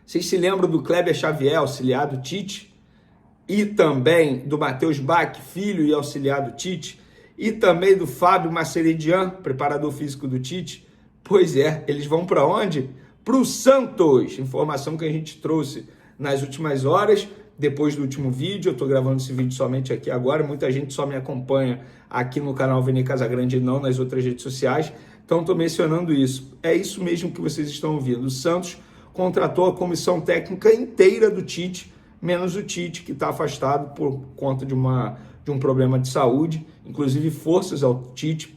Vocês se lembram do Kleber Xavier, auxiliar do Tite? E também do Matheus Bach, filho e auxiliar do Tite? E também do Fábio Maceredian, preparador físico do Tite? Pois é, eles vão para onde? Para o Santos. Informação que a gente trouxe nas últimas horas, depois do último vídeo. Eu estou gravando esse vídeo somente aqui agora. Muita gente só me acompanha aqui no canal Vene Casagrande e não nas outras redes sociais. Então estou mencionando isso. É isso mesmo que vocês estão ouvindo. O Santos contratou a comissão técnica inteira do Tite, menos o Tite, que está afastado por conta de um problema de saúde. Inclusive, forças ao Tite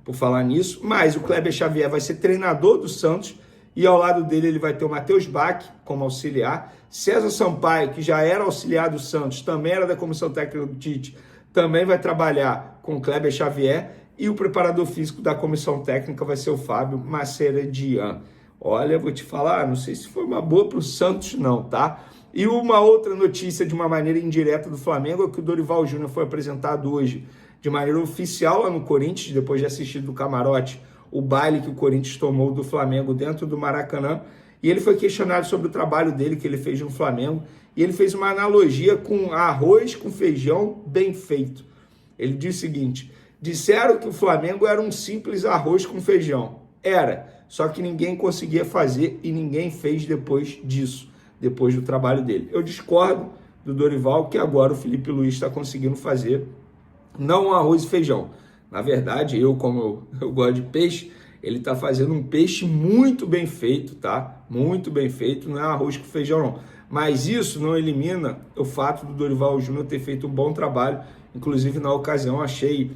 por falar nisso. Mas o Kleber Xavier vai ser treinador do Santos e ao lado dele ele vai ter o Matheus Bach como auxiliar. César Sampaio, que já era auxiliar do Santos, também era da comissão técnica do Tite, também vai trabalhar com o Kleber Xavier. E o preparador físico da comissão técnica vai ser o Fábio Maceredian. Olha, vou te falar, não sei se foi uma boa para o Santos não, tá? E uma outra notícia de uma maneira indireta do Flamengo é que o Dorival Júnior foi apresentado hoje de maneira oficial lá no Corinthians, depois de assistir do camarote o baile que o Corinthians tomou do Flamengo dentro do Maracanã. E ele foi questionado sobre o trabalho dele que ele fez no Flamengo. E ele fez uma analogia com arroz com feijão bem feito. Ele disse o seguinte: disseram que o Flamengo era um simples arroz com feijão. Era, só que ninguém conseguia fazer e ninguém fez depois disso, depois do trabalho dele. Eu discordo do Dorival, que agora o Felipe Luiz está conseguindo fazer não um arroz e feijão. Na verdade, como eu gosto de peixe, ele está fazendo um peixe muito bem feito, tá? Muito bem feito, não é arroz com feijão não. Mas isso não elimina o fato do Dorival Júnior ter feito um bom trabalho. Inclusive, na ocasião, achei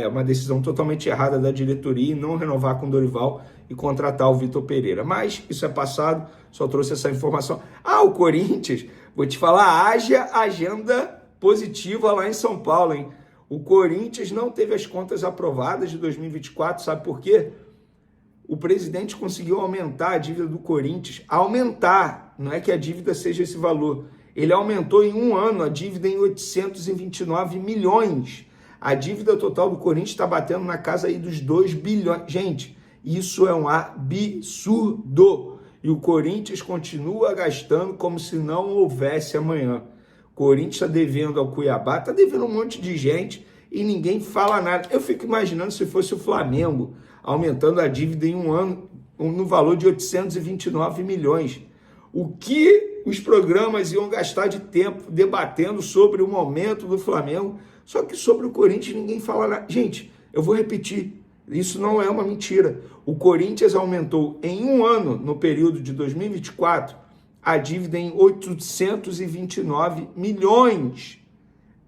uma decisão totalmente errada da diretoria em não renovar com o Dorival e contratar o Vitor Pereira. Mas isso é passado, só trouxe essa informação. O Corinthians, vou te falar, haja agenda positiva lá em São Paulo, hein? O Corinthians não teve as contas aprovadas de 2024, sabe por quê? O presidente conseguiu aumentar a dívida do Corinthians. Aumentar, não é que a dívida seja esse valor. Ele aumentou em um ano a dívida em 829 milhões. A dívida total do Corinthians está batendo na casa aí dos 2 bilhões. Gente, isso é um absurdo. E o Corinthians continua gastando como se não houvesse amanhã. O Corinthians está devendo ao Cuiabá, está devendo um monte de gente e ninguém fala nada. Eu fico imaginando se fosse o Flamengo aumentando a dívida em um ano no valor de 829 milhões. O que os programas iam gastar de tempo debatendo sobre o momento do Flamengo, só que sobre o Corinthians ninguém fala nada. Gente, eu vou repetir, isso não é uma mentira. O Corinthians aumentou em um ano, no período de 2024, a dívida em 829 milhões.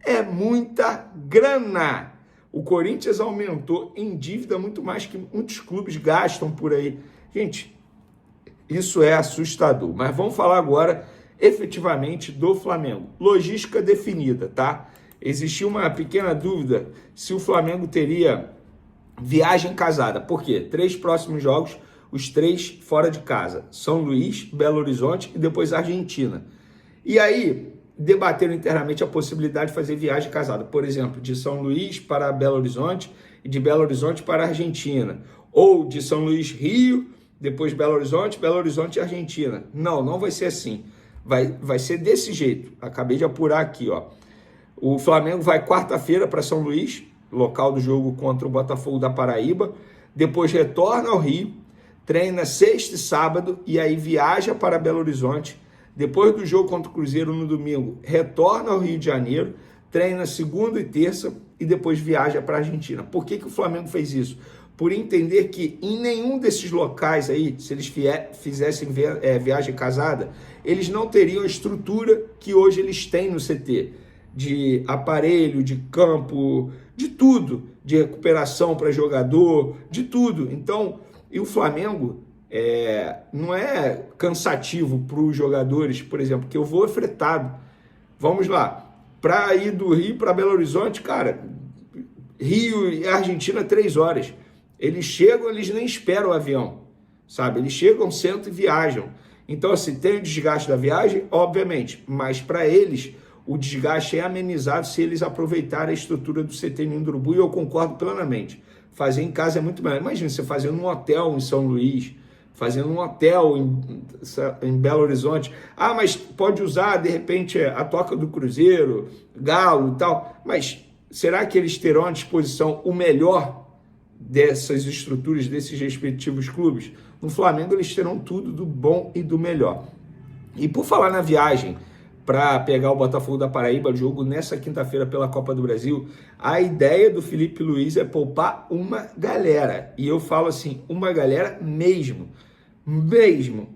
É muita grana. O Corinthians aumentou em dívida muito mais que muitos clubes gastam por aí. Gente, isso é assustador. Mas vamos falar agora efetivamente do Flamengo. Logística definida, tá? Existia uma pequena dúvida se o Flamengo teria viagem casada. Por quê? 3 próximos jogos, os 3 fora de casa. São Luís, Belo Horizonte e depois Argentina. E aí, debateram internamente a possibilidade de fazer viagem casada. Por exemplo, de São Luís para Belo Horizonte e de Belo Horizonte para Argentina. Ou de São Luís, Rio, depois Belo Horizonte e Argentina. Não, não vai ser assim. Vai ser desse jeito. Acabei de apurar aqui, ó. O Flamengo vai quarta-feira para São Luís, local do jogo contra o Botafogo da Paraíba. Depois retorna ao Rio, treina sexta e sábado e aí viaja para Belo Horizonte. Depois do jogo contra o Cruzeiro no domingo, retorna ao Rio de Janeiro, treina segunda e terça e depois viaja para a Argentina. Por que o Flamengo fez isso? Por entender que em nenhum desses locais aí, se eles fizessem viagem casada, eles não teriam a estrutura que hoje eles têm no CT, de aparelho, de campo, de tudo, de recuperação para jogador, de tudo. Então, e o Flamengo não é cansativo para os jogadores, por exemplo, que eu vou fretado. Vamos lá, para ir do Rio para Belo Horizonte, cara, Rio e Argentina 3 horas. Eles chegam, eles nem esperam o avião, sabe? Eles chegam, sentam e viajam. Então, assim, tem o desgaste da viagem, obviamente, mas para eles o desgaste é amenizado se eles aproveitarem a estrutura do CT Ninho do Urubu, e eu concordo plenamente. Fazer em casa é muito melhor. Imagina você fazer num hotel em São Luís, fazendo um hotel em Belo Horizonte. Ah, mas pode usar, de repente, a Toca do Cruzeiro, Galo e tal. Mas será que eles terão à disposição o melhor dessas estruturas, desses respectivos clubes? No Flamengo, eles terão tudo do bom e do melhor. E por falar na viagem para pegar o Botafogo da Paraíba, jogo nessa quinta-feira pela Copa do Brasil, a ideia do Felipe Luiz é poupar uma galera. E eu falo assim, uma galera mesmo,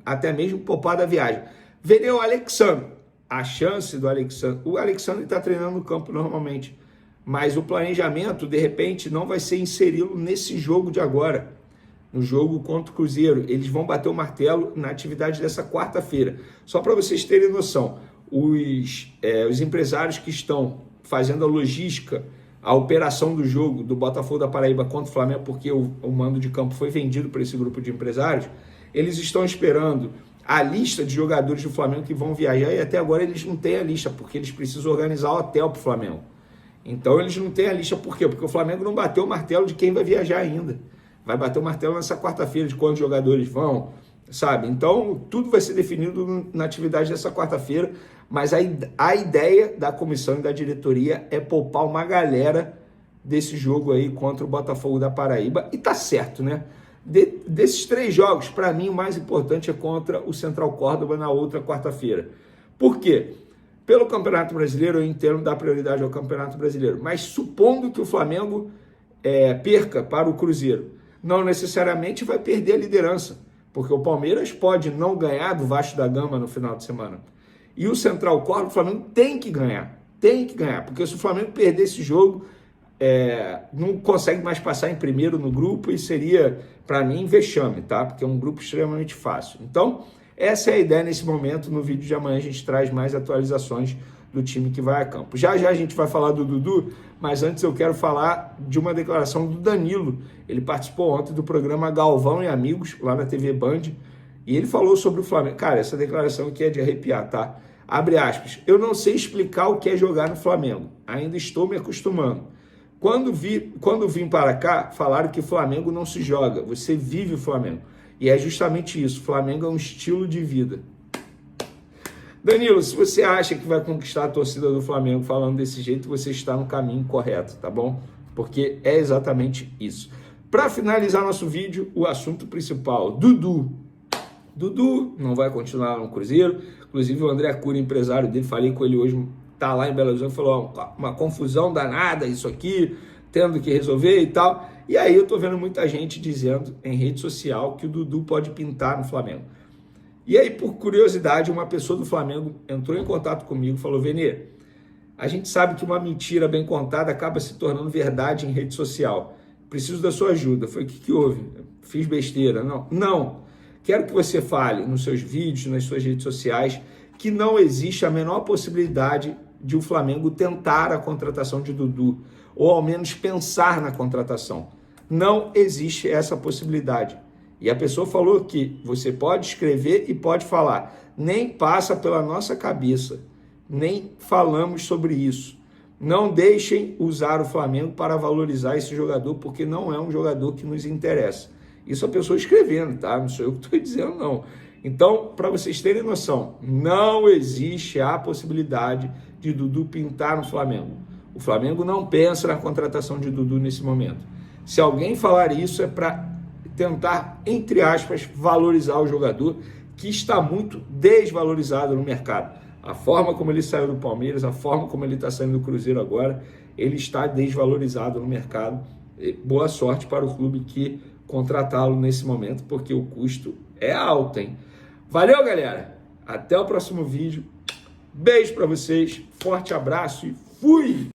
até mesmo poupar da viagem. Veio o Alexandre, a chance do Alexandre, o Alexandre está treinando no campo normalmente, mas o planejamento, de repente, não vai ser inseri-lo nesse jogo de agora, no jogo contra o Cruzeiro. Eles vão bater o martelo na atividade dessa quarta-feira. Só para vocês terem noção, os empresários que estão fazendo a logística, a operação do jogo do Botafogo da Paraíba contra o Flamengo, porque o mando de campo foi vendido para esse grupo de empresários, eles estão esperando a lista de jogadores do Flamengo que vão viajar, e até agora eles não têm a lista, porque eles precisam organizar o hotel para o Flamengo. Então eles não têm a lista, por quê? Porque o Flamengo não bateu o martelo de quem vai viajar ainda. Vai bater o martelo nessa quarta-feira de quantos jogadores vão, sabe? Então tudo vai ser definido na atividade dessa quarta-feira, mas a ideia da comissão e da diretoria é poupar uma galera desse jogo aí contra o Botafogo da Paraíba, e tá certo, né? Desses 3 jogos, para mim o mais importante é contra o Central Córdoba na outra quarta-feira. Por quê? Pelo Campeonato Brasileiro, eu entendo dar prioridade ao Campeonato Brasileiro, mas supondo que o Flamengo perca para o Cruzeiro, não necessariamente vai perder a liderança, porque o Palmeiras pode não ganhar do Vasco da Gama no final de semana. E o Central Córdoba, o Flamengo tem que ganhar, porque se o Flamengo perder esse jogo, não consegue mais passar em primeiro no grupo, e seria, para mim, vexame, tá? Porque é um grupo extremamente fácil. Então, essa é a ideia nesse momento. No vídeo de amanhã a gente traz mais atualizações do time que vai a campo. Já a gente vai falar do Dudu, mas antes eu quero falar de uma declaração do Danilo. Ele participou ontem do programa Galvão e Amigos, lá na TV Band, e ele falou sobre o Flamengo. Cara, essa declaração aqui é de arrepiar, tá? Abre aspas. Eu não sei explicar o que é jogar no Flamengo. Ainda estou me acostumando. Quando vim para cá, falaram que Flamengo não se joga. Você vive o Flamengo. E é justamente isso. Flamengo é um estilo de vida. Danilo, se você acha que vai conquistar a torcida do Flamengo falando desse jeito, você está no caminho correto, tá bom? Porque é exatamente isso. Para finalizar nosso vídeo, o assunto principal, Dudu. Dudu não vai continuar no Cruzeiro. Inclusive o André Cury, empresário dele, falei com ele hoje, tá lá em Belo Horizonte, falou uma confusão danada isso aqui, tendo que resolver e tal. E aí eu tô vendo muita gente dizendo em rede social que o Dudu pode pintar no Flamengo. E aí, por curiosidade, uma pessoa do Flamengo entrou em contato comigo e falou: Vene, a gente sabe que uma mentira bem contada acaba se tornando verdade em rede social. Preciso da sua ajuda. Foi o que houve? Fiz besteira? Não. Quero que você fale nos seus vídeos, nas suas redes sociais, que não existe a menor possibilidade de o Flamengo tentar a contratação de Dudu, ou ao menos pensar na contratação. Não existe essa possibilidade. E a pessoa falou que você pode escrever e pode falar. Nem passa pela nossa cabeça. Nem falamos sobre isso. Não deixem usar o Flamengo para valorizar esse jogador, porque não é um jogador que nos interessa. Isso a pessoa escrevendo, tá? Não sou eu que estou dizendo, não. Então, para vocês terem noção, não existe a possibilidade de Dudu pintar no Flamengo. O Flamengo não pensa na contratação de Dudu nesse momento. Se alguém falar isso, é para tentar, entre aspas, valorizar o jogador, que está muito desvalorizado no mercado. A forma como ele saiu do Palmeiras, a forma como ele está saindo do Cruzeiro agora, ele está desvalorizado no mercado. Boa sorte para o clube que contratá-lo nesse momento, porque o custo é alto, hein? Valeu, galera! Até o próximo vídeo. Beijo para vocês, forte abraço e fui!